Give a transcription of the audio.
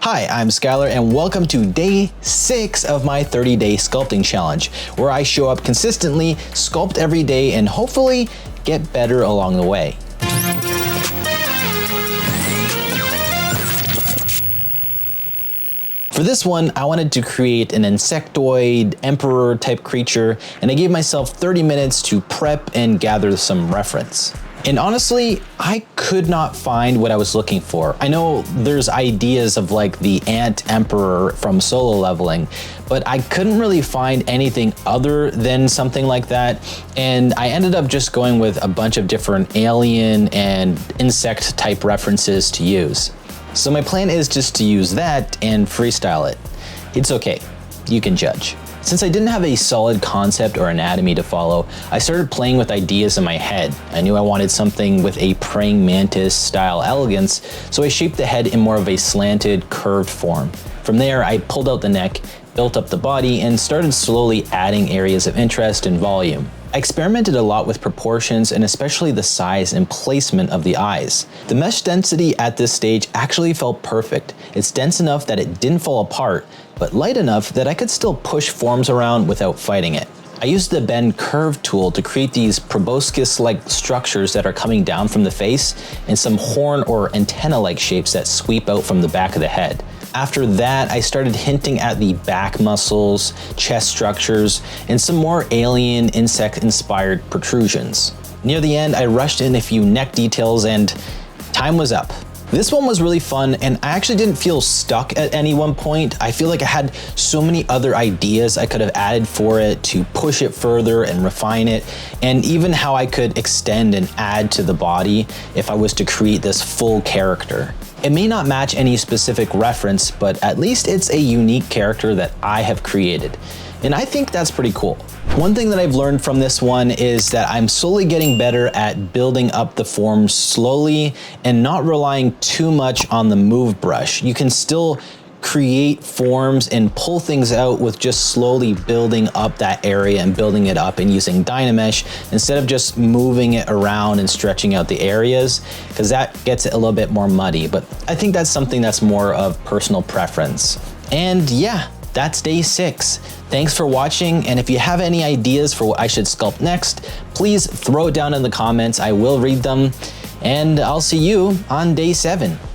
Hi, I'm Skyler and welcome to day 6 of my 30-day sculpting challenge, where I show up consistently, sculpt every day, and hopefully get better along the way. For this one, I wanted to create an Insectoid, Emperor type creature, and I gave myself 30 minutes to prep and gather some reference. And honestly, I could not find what I was looking for. I know there's ideas of like the Ant Emperor from Solo Leveling, but I couldn't really find anything other than something like that. And I ended up just going with a bunch of different alien and insect type references to use. So my plan is just to use that and freestyle it. It's okay, you can judge. Since I didn't have a solid concept or anatomy to follow, I started playing with ideas in my head. I knew I wanted something with a praying mantis style elegance, so I shaped the head in more of a slanted, curved form. From there, I pulled out the neck, built up the body, and started slowly adding areas of interest and volume. I experimented a lot with proportions and especially the size and placement of the eyes. The mesh density at this stage actually felt perfect. It's dense enough that it didn't fall apart, but light enough that I could still push forms around without fighting it. I used the bend curve tool to create these proboscis-like structures that are coming down from the face and some horn or antenna-like shapes that sweep out from the back of the head. After that, I started hinting at the back muscles, chest structures, and some more alien insect-inspired protrusions. Near the end, I rushed in a few neck details and time was up. This one was really fun, and I actually didn't feel stuck at any one point. I feel like I had so many other ideas I could have added for it to push it further and refine it, and even how I could extend and add to the body if I was to create this full character. It may not match any specific reference, but at least it's a unique character that I have created. And I think that's pretty cool. One thing that I've learned from this one is that I'm slowly getting better at building up the form slowly and not relying too much on the move brush. You can still create forms and pull things out with just slowly building up that area and building it up and using Dynamesh instead of just moving it around and stretching out the areas, because that gets it a little bit more muddy. But I think that's something that's more of personal preference. And yeah, that's day 6. Thanks for watching, and if you have any ideas for what I should sculpt next, please throw it down in the comments. I will read them, and I'll see you on day 7.